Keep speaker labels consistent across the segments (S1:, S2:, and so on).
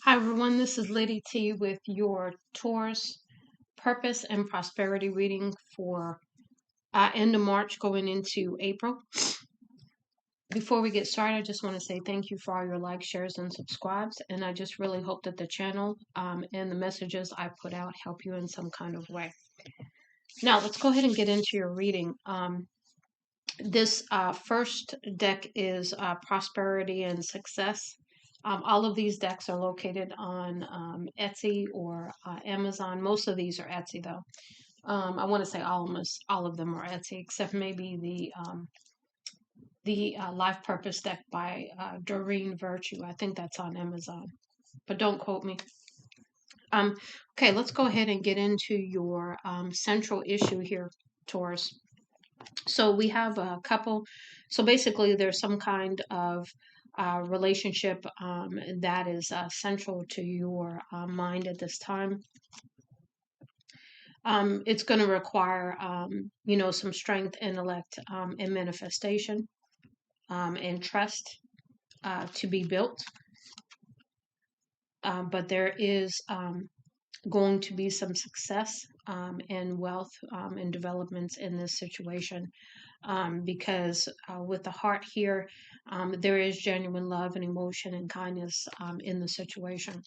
S1: Hi everyone, this is Lady T with your Taurus Purpose and Prosperity reading for end of March going into April. Before we get started, I just want to say thank you for all your likes, shares, and subscribes. And I just really hope that the channel and the messages I put out help you in some kind of way. Now, let's go ahead and get into your reading. This first deck is Prosperity and Success. All of these decks are located on Etsy or Amazon. Most of these are Etsy, though. I want to say almost all of them are Etsy, except maybe the Life Purpose deck by Doreen Virtue. I think that's on Amazon, but don't quote me. Okay, let's go ahead and get into your central issue here, Taurus. So we have a couple. So basically, there's some kind of relationship that is central to your mind at this time. It's going to require, some strength, intellect, and manifestation, and trust to be built. But there is going to be some success and wealth and developments in this situation because with the heart here, there is genuine love and emotion and kindness in the situation.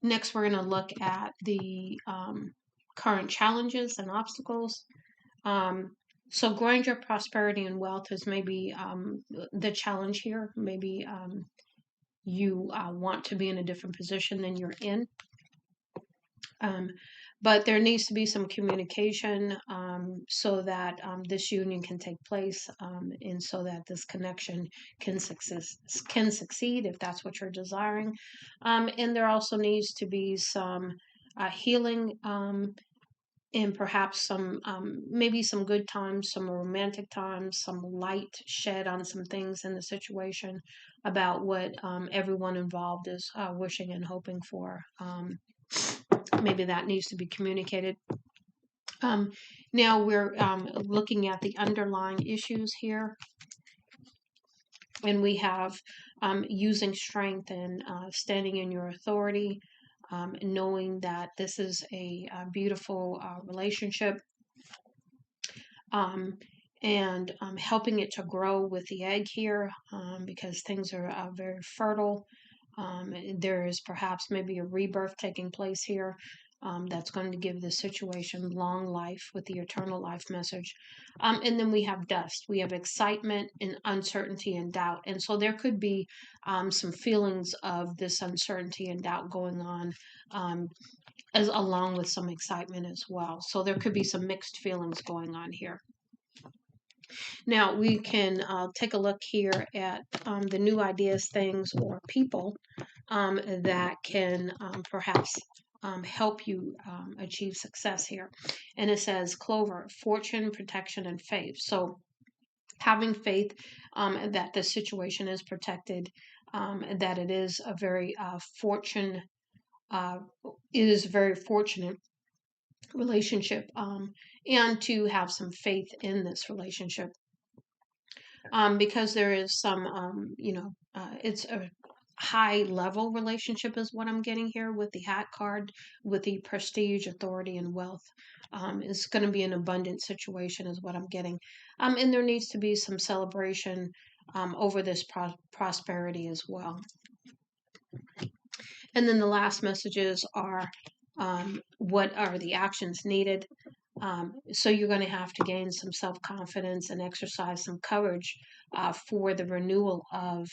S1: Next, we're going to look at the current challenges and obstacles. So grandeur, prosperity, and wealth is maybe the challenge here. Maybe you want to be in a different position than you're in. But there needs to be some communication so that this union can take place and so that this connection can succeed if that's what you're desiring. And there also needs to be some healing and perhaps some maybe some good times, some romantic times, some light shed on some things in the situation about what everyone involved is wishing and hoping for. Maybe that needs to be communicated. Now we're looking at the underlying issues here, and we have using strength and standing in your authority, knowing that this is a beautiful relationship, and helping it to grow with the egg here because things are very fertile. There is perhaps maybe a rebirth taking place here that's going to give the situation long life with the eternal life message. And then we have dust. We have excitement and uncertainty and doubt. And so there could be some feelings of this uncertainty and doubt going on as along with some excitement as well. So there could be some mixed feelings going on here. Now we can take a look here at the new ideas, things, or people that can perhaps help you achieve success here. And it says Clover, fortune, protection, and faith. So having faith that the situation is protected, that it is a very it is a very fortunate relationship, and to have some faith in this relationship. Because there is some, it's a high level relationship is what I'm getting here with the hat card, with the prestige, authority, and wealth. It's going to be an abundant situation is what I'm getting. And there needs to be some celebration over this prosperity as well. And then the last messages are what are the actions needed. So you're going to have to gain some self-confidence and exercise some courage for the renewal of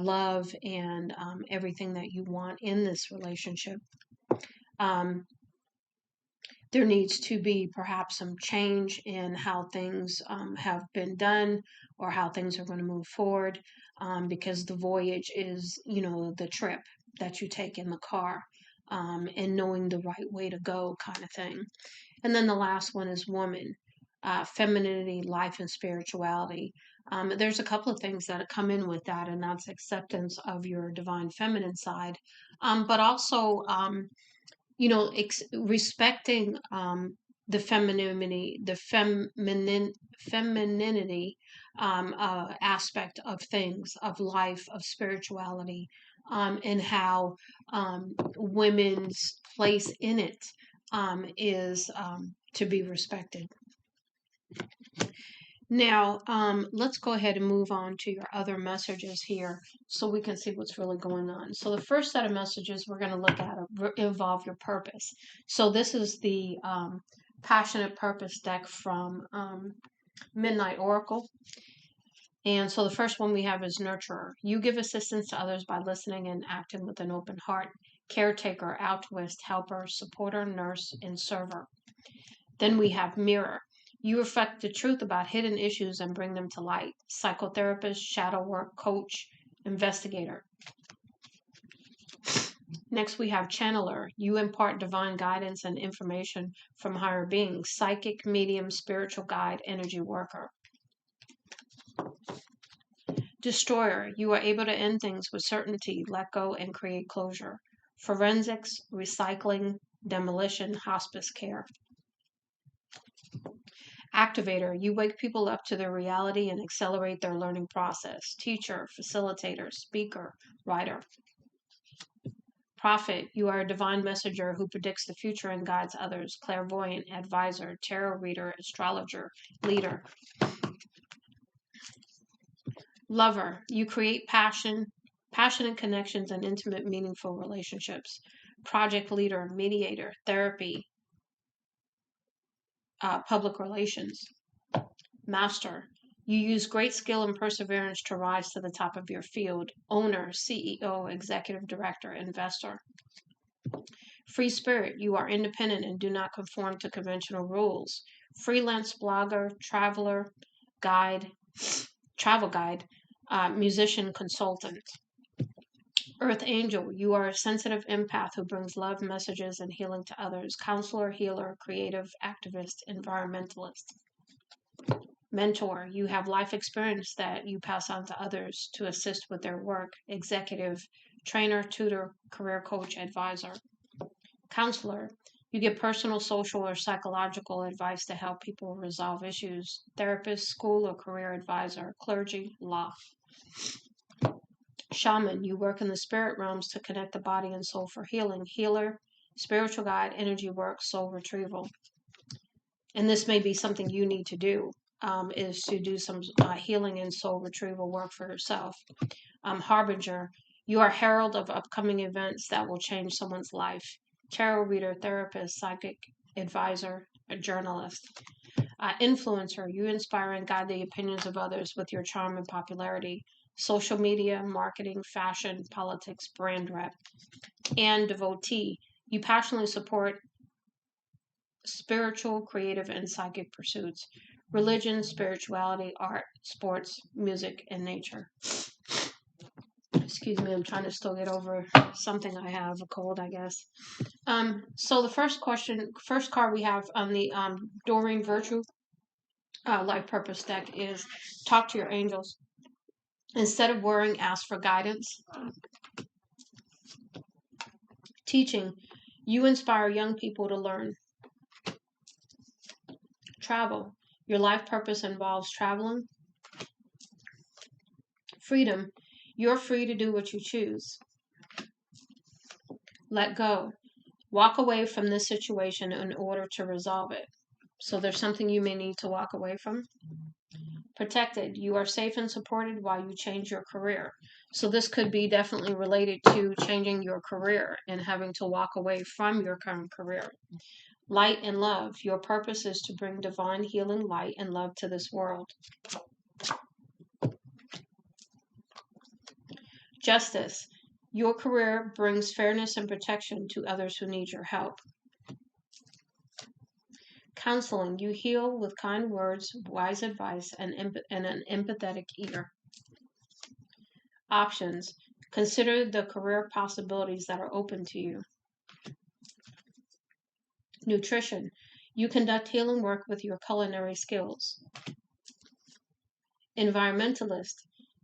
S1: love and everything that you want in this relationship. There needs to be perhaps some change in how things have been done or how things are going to move forward because the voyage is, the trip that you take in the car and knowing the right way to go kind of thing. And then the last one is woman, femininity, life, and spirituality. There's a couple of things that come in with that, and that's acceptance of your divine feminine side, but also, respecting the femininity aspect of things, of life, of spirituality, and how women's place in it is to be respected. Now, let's go ahead and move on to your other messages here so we can see what's really going on. So, the first set of messages we're going to look at involve your purpose. So, this is the Passionate Purpose deck from Midnight Oracle. And so, the first one we have is Nurturer. You give assistance to others by listening and acting with an open heart. Caretaker, altruist, helper, supporter, nurse, and server. Then we have Mirror. You reflect the truth about hidden issues and bring them to light. Psychotherapist, shadow work, coach, investigator. Next, we have Channeler. You impart divine guidance and information from higher beings. Psychic, medium, spiritual guide, energy worker. Destroyer. You are able to end things with certainty, let go, and create closure. Forensics, recycling, demolition, hospice care. Activator, you wake people up to their reality and accelerate their learning process. Teacher, facilitator, speaker, writer. Prophet, you are a divine messenger who predicts the future and guides others. Clairvoyant, advisor, tarot reader, astrologer, leader. Lover, you create passionate connections and intimate, meaningful relationships. Project leader, mediator, therapy, public relations. Master, you use great skill and perseverance to rise to the top of your field. Owner, CEO, executive director, investor. Free spirit, you are independent and do not conform to conventional rules. Freelance blogger, traveler, guide, travel guide, musician, consultant. Earth angel, you are a sensitive empath who brings love, messages, and healing to others. Counselor, healer, creative, activist, environmentalist. Mentor, you have life experience that you pass on to others to assist with their work. Executive, trainer, tutor, career coach, advisor. Counselor, you give personal, social, or psychological advice to help people resolve issues. Therapist, school or career advisor. Clergy, law. Shaman, you work in the spirit realms to connect the body and soul for healing. Healer, spiritual guide, energy work, soul retrieval. And this may be something you need to do, is to do some healing and soul retrieval work for yourself. Harbinger, you are herald of upcoming events that will change someone's life. Tarot reader, therapist, psychic, advisor, a journalist. Influencer, you inspire and guide the opinions of others with your charm and popularity. Social media, marketing, fashion, politics, brand rep. And devotee, you passionately support spiritual, creative, and psychic pursuits. Religion, spirituality, art, sports, music, and nature. Excuse me, I'm trying to still get over something I have, a cold, I guess. So the first card we have on the Doreen Virtue Life Purpose deck is talk to your angels. Instead of worrying, ask for guidance. Teaching, you inspire young people to learn. Travel, your life purpose involves traveling. Freedom, you're free to do what you choose. Let go, walk away from this situation in order to resolve it. So there's something you may need to walk away from. Protected, you are safe and supported while you change your career. So this could be definitely related to changing your career and having to walk away from your current career. Light and love, your purpose is to bring divine healing light and love to this world. Justice, your career brings fairness and protection to others who need your help. Counseling, you heal with kind words, wise advice, and an empathetic ear. Options, consider the career possibilities that are open to you. Nutrition, you conduct healing work with your culinary skills. Environmentalist,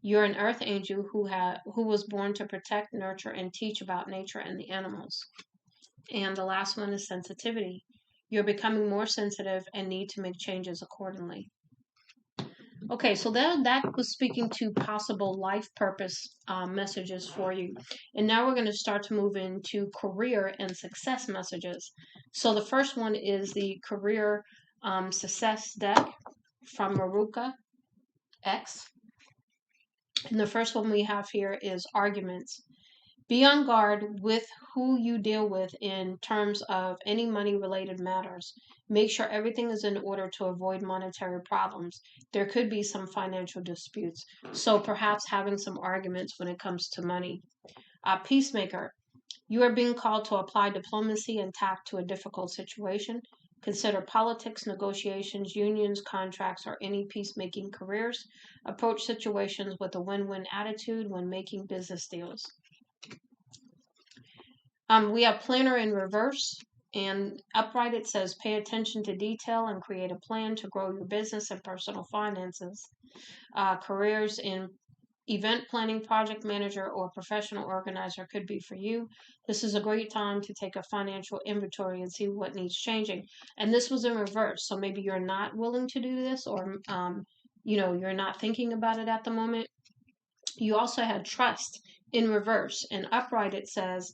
S1: you're an earth angel who was born to protect, nurture, and teach about nature and the animals. And the last one is sensitivity. You're becoming more sensitive and need to make changes accordingly. Okay, so that was speaking to possible life purpose messages for you. And now we're going to start to move into career and success messages. So the first one is the career success deck from Maruka X. And the first one we have here is arguments. Be on guard with who you deal with in terms of any money related matters. Make sure everything is in order to avoid monetary problems. There could be some financial disputes, so perhaps having some arguments when it comes to money. Peacemaker, you are being called to apply diplomacy and tact to a difficult situation. Consider politics, negotiations, unions, contracts, or any peacemaking careers. Approach situations with a win win attitude when making business deals. We have planner in reverse, and upright it says pay attention to detail and create a plan to grow your business and personal finances. Careers in event planning, project manager, or professional organizer could be for you. This is a great time to take a financial inventory and see what needs changing. And this was in reverse, so maybe you're not willing to do this, or you're not thinking about it at the moment. You also had trust in reverse. And upright, it says,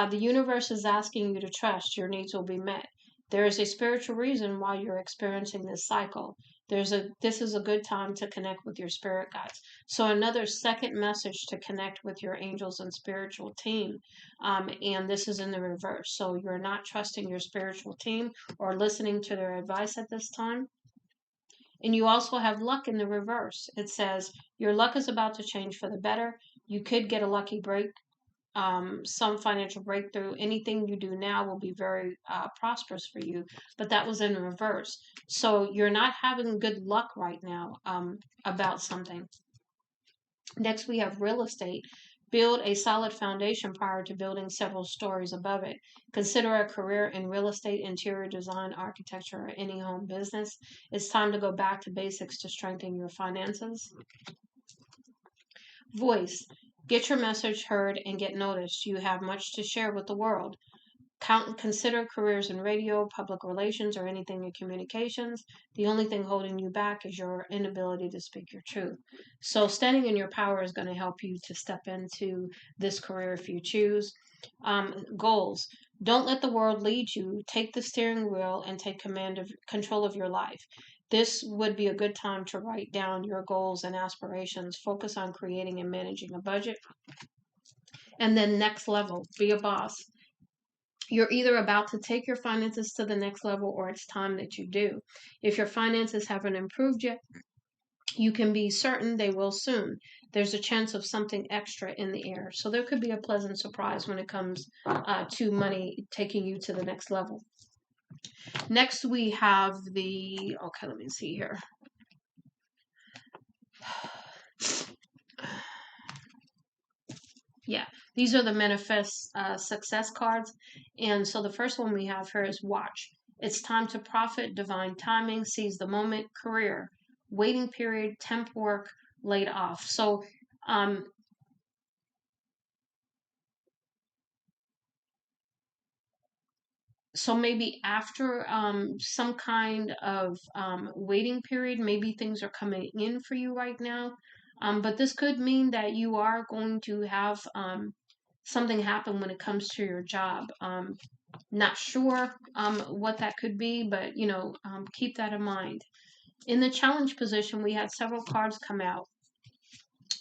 S1: the universe is asking you to trust your needs will be met. There is a spiritual reason why you're experiencing this cycle. This is a good time to connect with your spirit guides. So another second message to connect with your angels and spiritual team. And this is in the reverse. So you're not trusting your spiritual team or listening to their advice at this time. And you also have luck in the reverse. It says your luck is about to change for the better. You could get a lucky break, some financial breakthrough. Anything you do now will be very prosperous for you. But that was in reverse. So you're not having good luck right now about something. Next, we have real estate. Build a solid foundation prior to building several stories above it. Consider a career in real estate, interior design, architecture, or any home business. It's time to go back to basics to strengthen your finances. Voice. Get your message heard and get noticed. You have much to share with the world. Consider careers in radio, public relations, or anything in communications. The only thing holding you back is your inability to speak your truth. So, standing in your power is going to help you to step into this career if you choose. Goals. Don't let the world lead you. Take the steering wheel and take control of your life. This would be a good time to write down your goals and aspirations. Focus on creating and managing a budget. And then next level, be a boss. You're either about to take your finances to the next level or it's time that you do. If your finances haven't improved yet, you can be certain they will soon. There's a chance of something extra in the air. So there could be a pleasant surprise when it comes to money taking you to the next level. Next, we have okay, let me see here. Yeah, these are the manifest success cards. And so the first one we have here is watch. It's time to profit, divine timing, seize the moment, career, waiting period, temp work, laid off. Um, so maybe after some kind of waiting period, maybe things are coming in for you right now. But this could mean that you are going to have something happen when it comes to your job. Not sure what that could be, but keep that in mind. In the challenge position, we had several cards come out.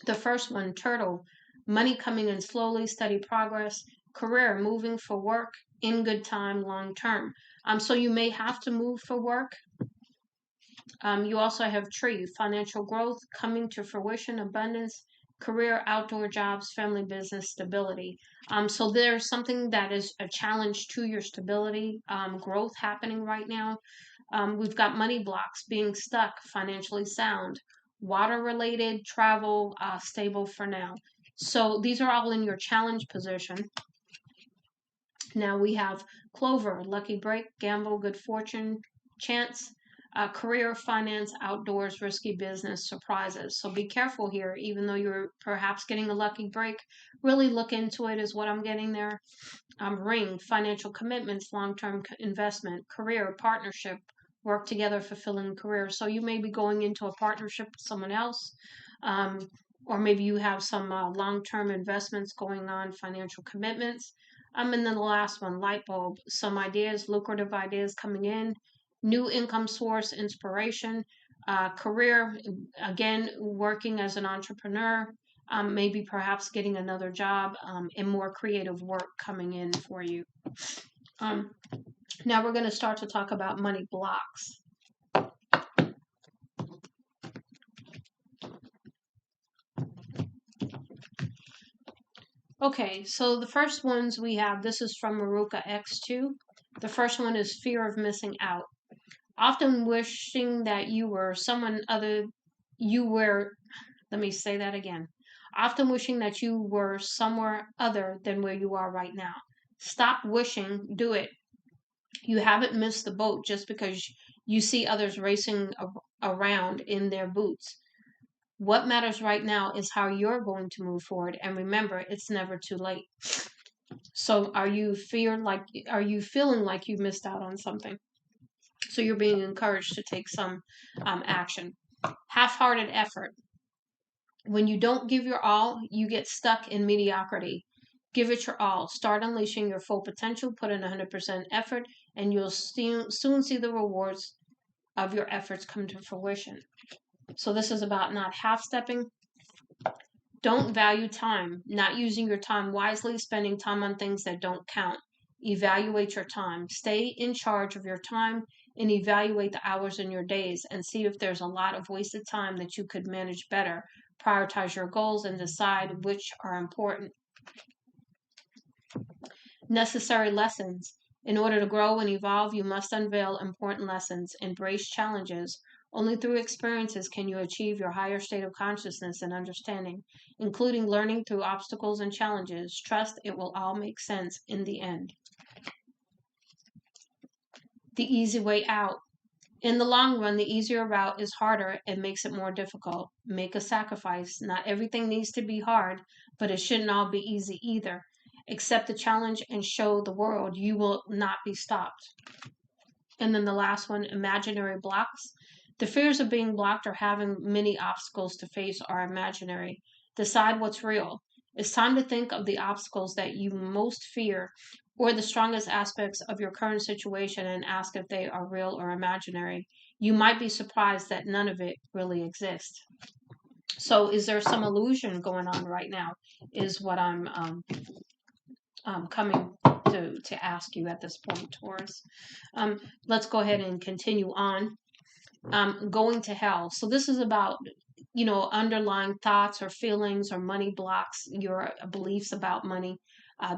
S1: The first one, turtle, money coming in slowly, steady progress, career, moving for work, in good time, long term. So you may have to move for work. You also have tree, financial growth, coming to fruition, abundance, career, outdoor jobs, family business, stability. So there's something that is a challenge to your stability, growth happening right now. We've got money blocks, being stuck, financially sound, water related, travel, stable for now. So these are all in your challenge position. Now we have clover, lucky break, gamble, good fortune, chance, career, finance, outdoors, risky business, surprises. So be careful here, even though you're perhaps getting a lucky break. Really look into it, is what I'm getting there. Ring, financial commitments, long term investment, career, partnership, work together, fulfilling careers. So you may be going into a partnership with someone else, um, or maybe you have some long-term investments going on, financial commitments. And then the last one, light bulb, some ideas, lucrative ideas coming in, new income source, inspiration, career, again, working as an entrepreneur, maybe perhaps getting another job, and more creative work coming in for you. Um, Now we're going to start to talk about money blocks. Okay, so the first ones we have, this is from Maruka X2. The first one is fear of missing out. Often wishing that you were someone other, you were, let me say that again. Often wishing that you were somewhere other than where you are right now. Stop wishing, do it. You haven't missed the boat just because you see others racing around in their boots. What matters right now is how you're going to move forward. And remember, it's never too late. So are you feeling like you missed out on something? So you're being encouraged to take some action. Half-hearted effort. When you don't give your all, you get stuck in mediocrity. Give it your all. Start unleashing your full potential. Put in 100% effort, and you'll soon see the rewards of your efforts come to fruition. So this is about not half-stepping. Don't value time, not using your time wisely, spending time on things that don't count. Evaluate your time. Stay in charge of your time and evaluate the hours in your days and see if there's a lot of wasted time that you could manage better. Prioritize your goals and decide which are important. Necessary lessons. In order to grow and evolve, you must unveil important lessons, embrace challenges. Only through experiences can you achieve your higher state of consciousness and understanding, including learning through obstacles and challenges. Trust it will all make sense in the end. The easy way out. In the long run, the easier route is harder and makes it more difficult. Make a sacrifice. Not everything needs to be hard, but it shouldn't all be easy either. Accept the challenge and show the world you will not be stopped. And then the last one, imaginary blocks. The fears of being blocked or having many obstacles to face are imaginary. Decide what's real. It's time to think of the obstacles that you most fear or the strongest aspects of your current situation and ask if they are real or imaginary. You might be surprised that none of it really exists. So, is there some illusion going on right now? Is what I'm coming to ask you at this point, Taurus. Let's go ahead and continue on. Going to hell. So this is about, underlying thoughts or feelings or money blocks, your beliefs about money.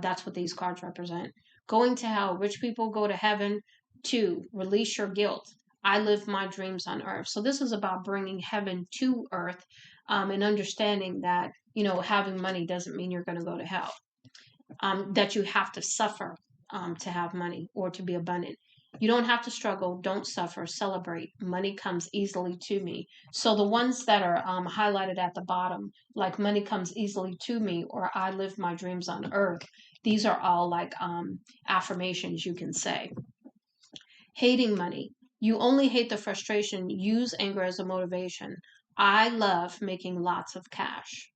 S1: That's what these cards represent. Going to hell. Rich people go to heaven. 2, release your guilt. I live my dreams on earth. So this is about bringing heaven to earth, and understanding that, having money doesn't mean you're going to go to hell. That you have to suffer to have money or to be abundant. You don't have to struggle. Don't suffer. Celebrate. Money comes easily to me. So the ones that are highlighted at the bottom, like money comes easily to me or I live my dreams on earth, these are all like affirmations you can say. Hating money. You only hate the frustration. Use anger as a motivation. I love making lots of cash.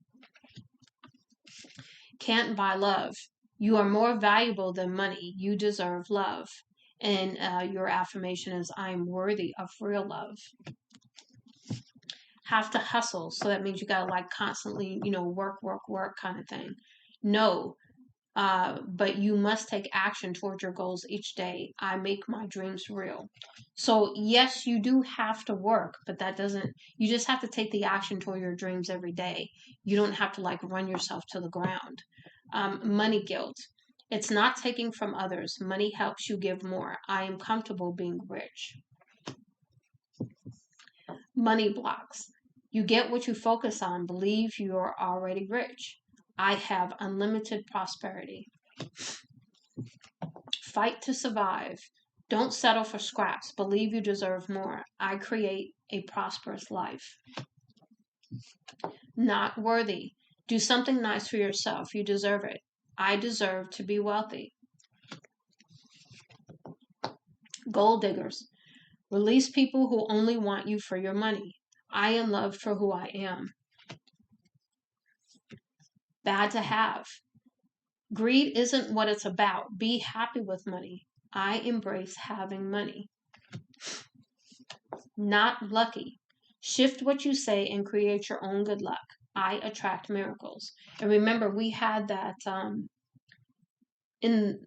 S1: Can't buy love. You are more valuable than money. You deserve love. And your affirmation is, I am worthy of real love. Have to hustle. So that means you got to like constantly, work kind of thing. No, but you must take action towards your goals each day. I make my dreams real. So yes, you do have to work, but that doesn't, you just have to take the action toward your dreams every day. You don't have to like run yourself to the ground. Money guilt. It's not taking from others. Money helps you give more. I am comfortable being rich. Money blocks. You get what you focus on. Believe you're already rich. I have unlimited prosperity. Fight to survive. Don't settle for scraps. Believe you deserve more. I create a prosperous life. Not worthy. Do something nice for yourself. You deserve it. I deserve to be wealthy. Gold diggers. Release people who only want you for your money. I am loved for who I am. Bad to have. Greed isn't what it's about. Be happy with money. I embrace having money. Not lucky. Shift what you say and create your own good luck. I attract miracles. And remember, we had that in,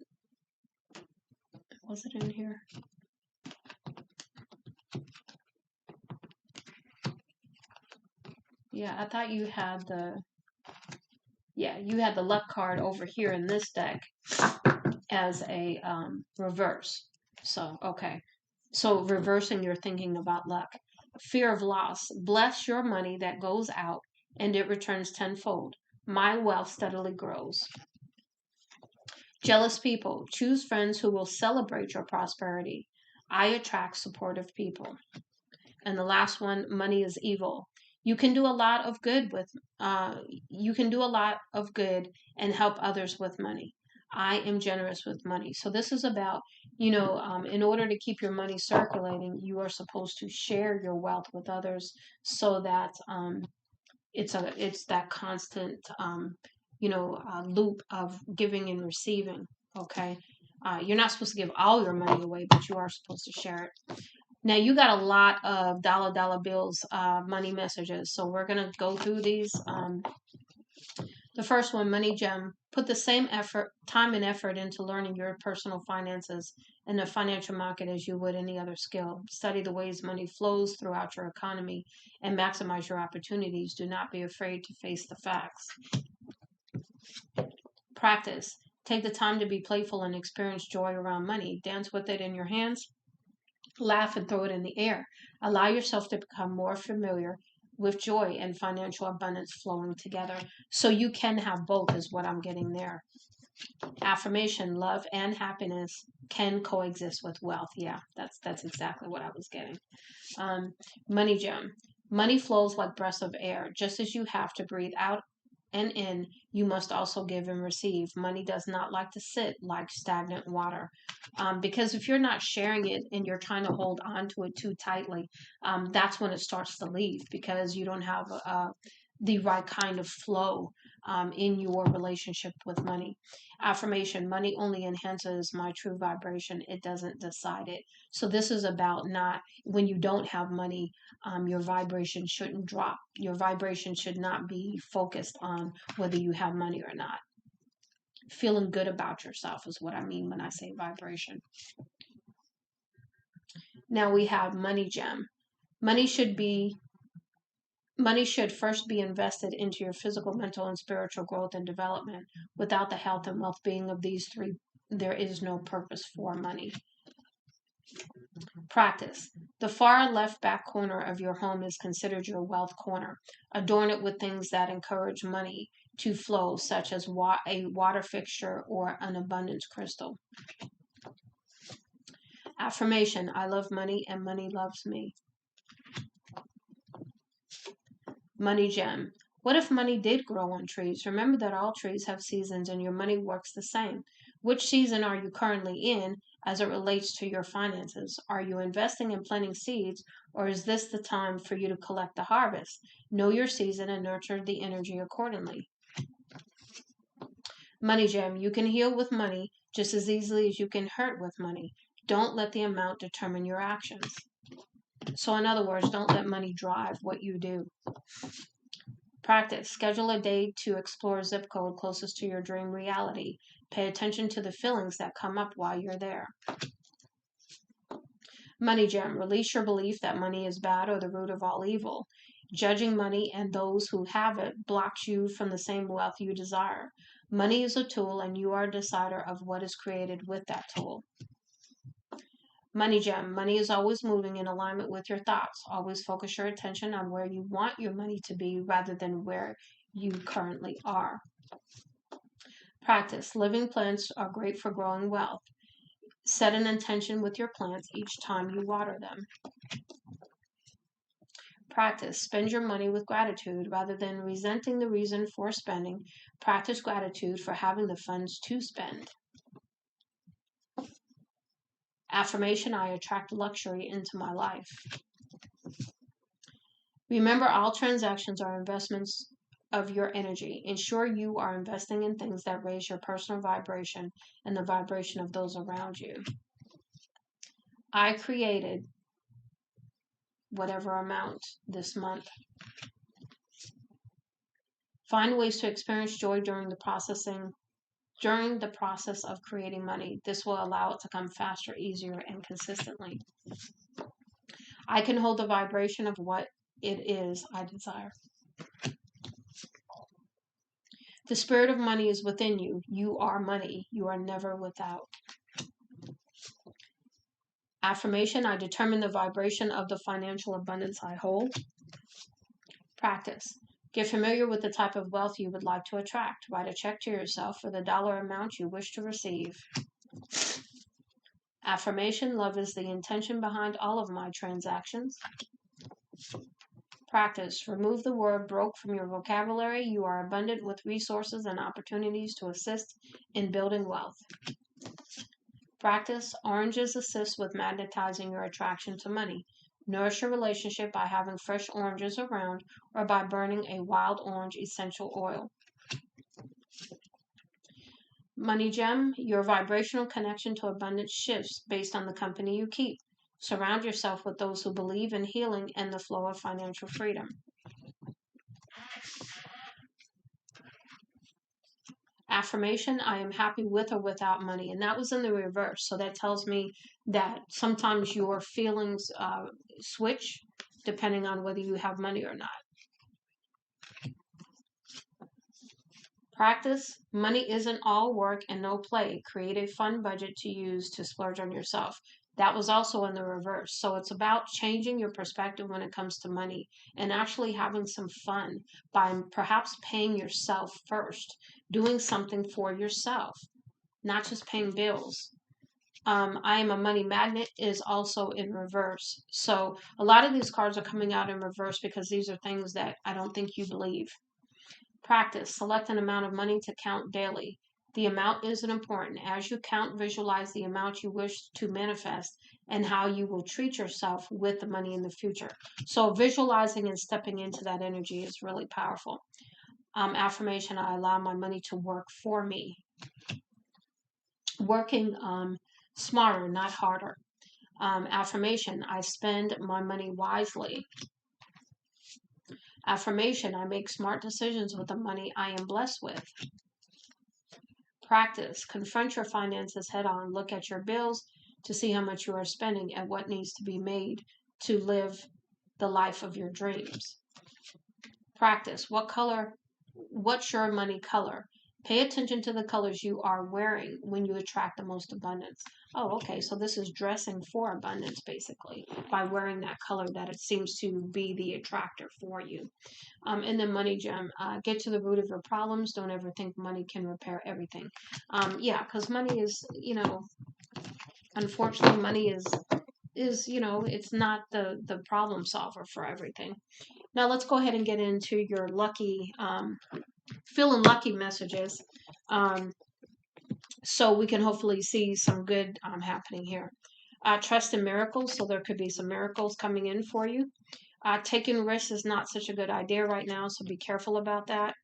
S1: was it in here? Yeah, I thought you had you had the luck card over here in this deck as a reverse. So, okay. So, reversing your thinking about luck. Fear of loss. Bless your money that goes out and it returns tenfold. My wealth steadily grows. Jealous people. Choose friends who will celebrate your prosperity. I attract supportive people. And the last one, money is evil. You can do a lot of good with you can do a lot of good and help others with money. I am generous with money. So this is about, in order to keep your money circulating, you are supposed to share your wealth with others so that it's that constant loop of giving and receiving. Okay, you're not supposed to give all your money away, but you are supposed to share it. Now you got a lot of dollar bills, money messages. So we're gonna go through these. The first one, money gem. Put the same time and effort into learning your personal finances and the financial market as you would any other skill. Study the ways money flows throughout your economy and maximize your opportunities. Do not be afraid to face the facts. Practice. Take the time to be playful and experience joy around money. Dance with it in your hands. Laugh and throw it in the air. Allow yourself to become more familiar with joy and financial abundance flowing together. So you can have both, is what I'm getting there. Affirmation, love and happiness can coexist with wealth. Yeah, that's exactly what I was getting. Money gem. Money flows like breaths of air. Just as you have to breathe out and in, you must also give and receive. Money does not like to sit like stagnant water. Because if you're not sharing it and you're trying to hold on to it too tightly, that's when it starts to leave because you don't have the right kind of flow in your relationship with money. Affirmation, money only enhances my true vibration, it doesn't decide it. So this is about not, when you don't have money, your vibration shouldn't drop. Your vibration should not be focused on whether you have money or not. Feeling good about yourself is what I mean when I say vibration. Now we have money gem. Money should be Money should first be invested into your physical, mental, and spiritual growth and development. Without the health and well being of these three, there is no purpose for money. Practice. The far left back corner of your home is considered your wealth corner. Adorn it with things that encourage money to flow, such as a water fixture or an abundance crystal. Affirmation. I love money and money loves me. Money gem. What if money did grow on trees? Remember that all trees have seasons and your money works the same. Which season are you currently in as it relates to your finances? Are you investing and planting seeds, or is this the time for you to collect the harvest? Know your season and nurture the energy accordingly. Money gem. You can heal with money just as easily as you can hurt with money. Don't let the amount determine your actions. So, in other words, don't let money drive what you do. Practice. Schedule a day to explore a zip code closest to your dream reality. Pay attention to the feelings that come up while you're there. Money gem. Release your belief that money is bad or the root of all evil. Judging money and those who have it blocks you from the same wealth you desire. Money is a tool and you are a decider of what is created with that tool. Money gem. Money is always moving in alignment with your thoughts. Always focus your attention on where you want your money to be rather than where you currently are. Practice. Living plants are great for growing wealth. Set an intention with your plants each time you water them. Practice. Spend your money with gratitude rather than resenting the reason for spending. Practice gratitude for having the funds to spend. Affirmation, I attract luxury into my life. Remember, all transactions are investments of your energy. Ensure you are investing in things that raise your personal vibration and the vibration of those around you. I created whatever amount this month. Find ways to experience joy during the process of creating money. This will allow it to come faster, easier, and consistently. I can hold the vibration of what it is I desire. The spirit of money is within you. You are money. You are never without. Affirmation, I determine the vibration of the financial abundance I hold. Practice. Get familiar with the type of wealth you would like to attract. Write a check to yourself for the dollar amount you wish to receive. Affirmation, love is the intention behind all of my transactions. Practice. Remove the word broke from your vocabulary. You are abundant with resources and opportunities to assist in building wealth. Practice. Oranges assist with magnetizing your attraction to money. Nourish your relationship by having fresh oranges around or by burning a wild orange essential oil. Money gem, your vibrational connection to abundance shifts based on the company you keep. Surround yourself with those who believe in healing and the flow of financial freedom. Affirmation, I am happy with or without money. And that was in the reverse. So that tells me that sometimes your feelings switch depending on whether you have money or not. Practice, money isn't all work and no play. Create a fun budget to use to splurge on yourself. That was also in the reverse. So it's about changing your perspective when it comes to money and actually having some fun by perhaps paying yourself first, doing something for yourself, not just paying bills. I am a money magnet is also in reverse. So a lot of these cards are coming out in reverse because these are things that I don't think you believe. Practice. Select an amount of money to count daily. The amount isn't important. As you count, visualize the amount you wish to manifest and how you will treat yourself with the money in the future. So visualizing and stepping into that energy is really powerful. Affirmation, I allow my money to work for me. Working smarter, not harder. Affirmation, I spend my money wisely. Affirmation, I make smart decisions with the money I am blessed with. Practice, confront your finances head on. Look at your bills to see how much you are spending and what needs to be made to live the life of your dreams. Practice, what's your money color? Pay attention to the colors you are wearing when you attract the most abundance. Oh, okay, so this is dressing for abundance, basically, by wearing that color that it seems to be the attractor for you. And then money gem, get to the root of your problems. Don't ever think money can repair everything. Yeah, because money is, unfortunately, money is it's not the problem solver for everything. Now let's go ahead and get into your lucky feeling lucky messages, so we can hopefully see some good happening here. Trust in miracles, so there could be some miracles coming in for you. Taking risks is not such a good idea right now, so be careful about that.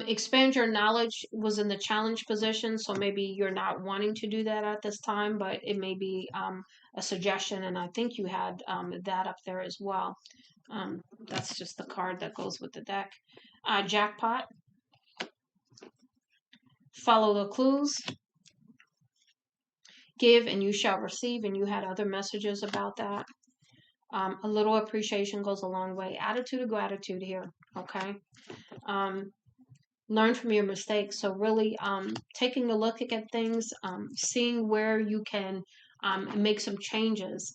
S1: Expand your knowledge was in the challenge position, so maybe you're not wanting to do that at this time, but it may be a suggestion, and I think you had that up there as well. That's just the card that goes with the deck. Jackpot. Follow the clues. Give and you shall receive, and you had other messages about that. A little appreciation goes a long way. Attitude of gratitude here, okay? Learn from your mistakes. So really taking a look at things, seeing where you can make some changes.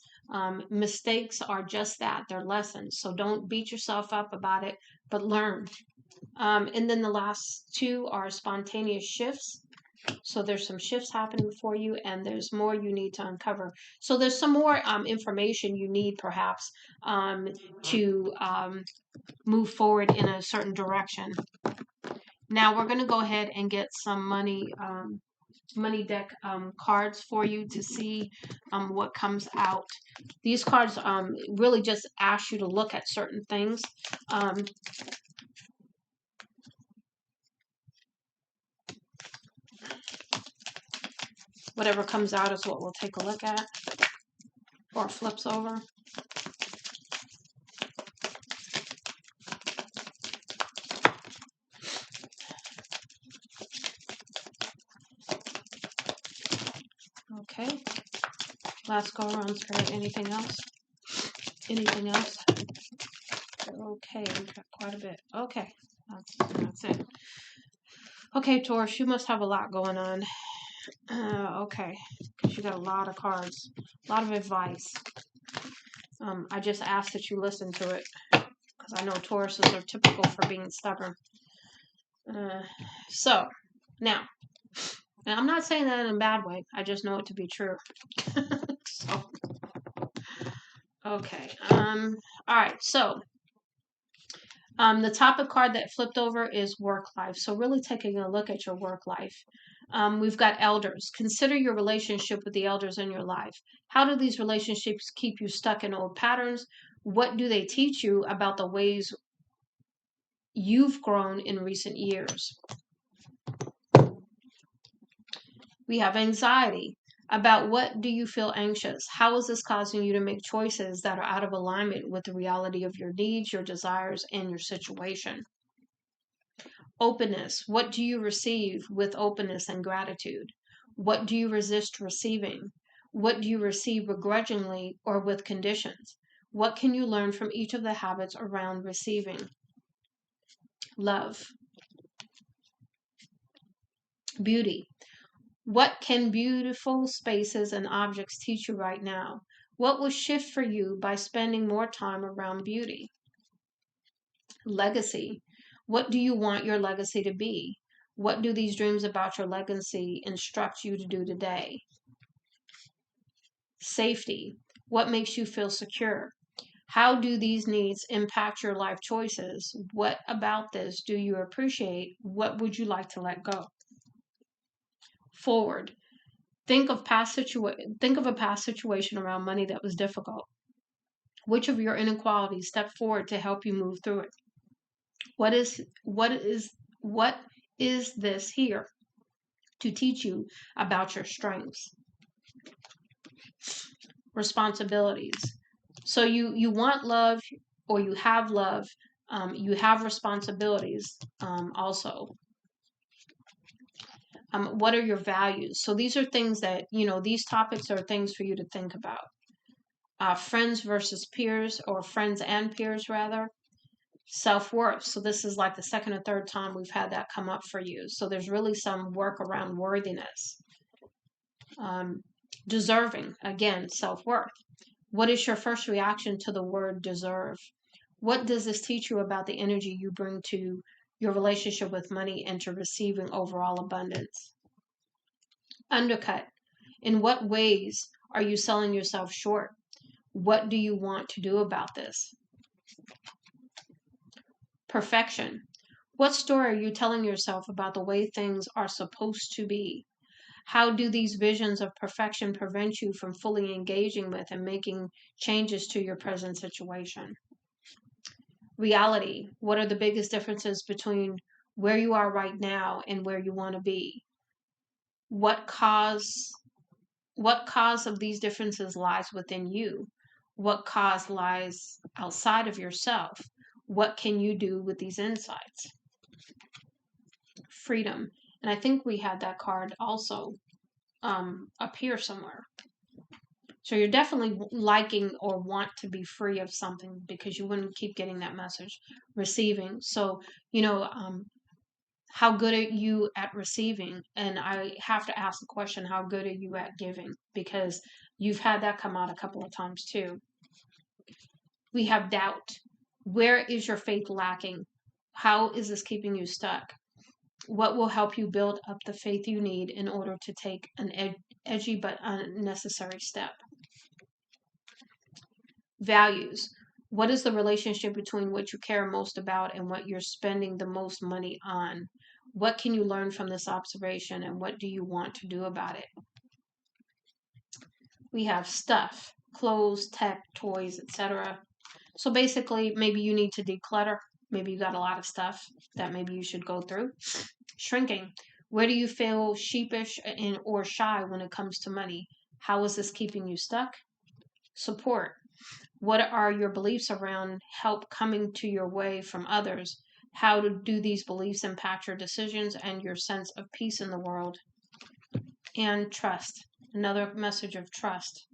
S1: Mistakes are just that. They're lessons. So don't beat yourself up about it, but learn. And then the last two are spontaneous shifts. So there's some shifts happening for you, and there's more you need to uncover. So there's some more information you need perhaps to move forward in a certain direction. Now we're going to go ahead and get some money money deck cards for you to see what comes out. These cards really just ask you to look at certain things. Whatever comes out is what we'll take a look at, or flips over. Okay. Last go around, Spirit. Anything else? Anything else? Okay, we've got quite a bit. Okay, that's it. Okay, Taurus, you must have a lot going on. Okay, because you got a lot of cards, a lot of advice. I just ask that you listen to it, because I know Tauruses are typical for being stubborn. So, now, and I'm not saying that in a bad way. I just know it to be true. So, okay. All right. So, the topic card that flipped over is work life. So, really taking a look at your work life. We've got elders. Consider your relationship with the elders in your life. How do these relationships keep you stuck in old patterns? What do they teach you about the ways you've grown in recent years? We have anxiety. About what do you feel anxious? How is this causing you to make choices that are out of alignment with the reality of your needs, your desires, and your situation? Openness. What do you receive with openness and gratitude? What do you resist receiving? What do you receive begrudgingly or with conditions? What can you learn from each of the habits around receiving? Love. Beauty. What can beautiful spaces and objects teach you right now? What will shift for you by spending more time around beauty? Legacy. What do you want your legacy to be? What do these dreams about your legacy instruct you to do today? Safety. What makes you feel secure? How do these needs impact your life choices? What about this do you appreciate? What would you like to let go? Forward. Think of a past situation around money that was difficult. Which of your inequalities stepped forward to help you move through it? What is this here to teach you about your strengths? Responsibilities. So you want love, or you have love. You have responsibilities also. What are your values? So these are things that, these topics are things for you to think about. Friends versus peers, or friends and peers rather. Self-worth. So this is like the second or third time we've had that come up for you. So there's really some work around worthiness. Deserving. Again, self-worth. What is your first reaction to the word deserve? What does this teach you about the energy you bring to your relationship with money and to receiving overall abundance? Undercut. In what ways are you selling yourself short? What do you want to do about this? Perfection. What story are you telling yourself about the way things are supposed to be? How do these visions of perfection prevent you from fully engaging with and making changes to your present situation? Reality. What are the biggest differences between where you are right now and where you want to be? What cause of these differences lies within you? What cause lies outside of yourself? What can you do with these insights? Freedom. And I think we had that card also up here somewhere. So you're definitely liking or want to be free of something, because you wouldn't keep getting that message. Receiving. So, how good are you at receiving? And I have to ask the question, how good are you at giving? Because you've had that come out a couple of times too. We have doubt. Where is your faith lacking? How is this keeping you stuck? What will help you build up the faith you need in order to take an edgy but unnecessary step? Values. What is the relationship between what you care most about and what you're spending the most money on? What can you learn from this observation, and what do you want to do about it? We have stuff, clothes, tech, toys, etc. So basically, maybe you need to declutter. Maybe you got a lot of stuff that maybe you should go through. Shrinking. Where do you feel sheepish and or shy when it comes to money? How is this keeping you stuck? Support. What are your beliefs around help coming to your way from others? How do these beliefs impact your decisions and your sense of peace in the world? And trust. Another message of trust.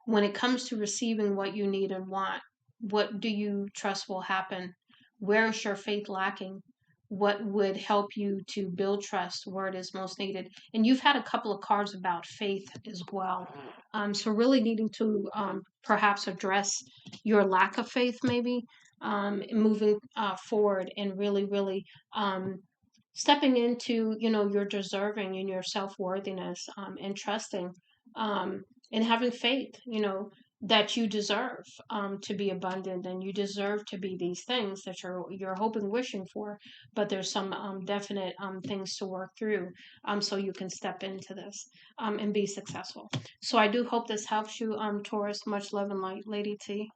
S1: When it comes to receiving what you need and want, what do you trust will happen? Where is your faith lacking? What would help you to build trust where it is most needed? And you've had a couple of cards about faith as well. So, really needing to perhaps address your lack of faith, maybe moving forward and really, really stepping into your deserving and your self-worthiness, and trusting, um, and having faith, that you deserve to be abundant, and you deserve to be these things that you're hoping, wishing for. But there's some definite things to work through, so you can step into this and be successful. So I do hope this helps you, Taurus. Much love and light, Lady T.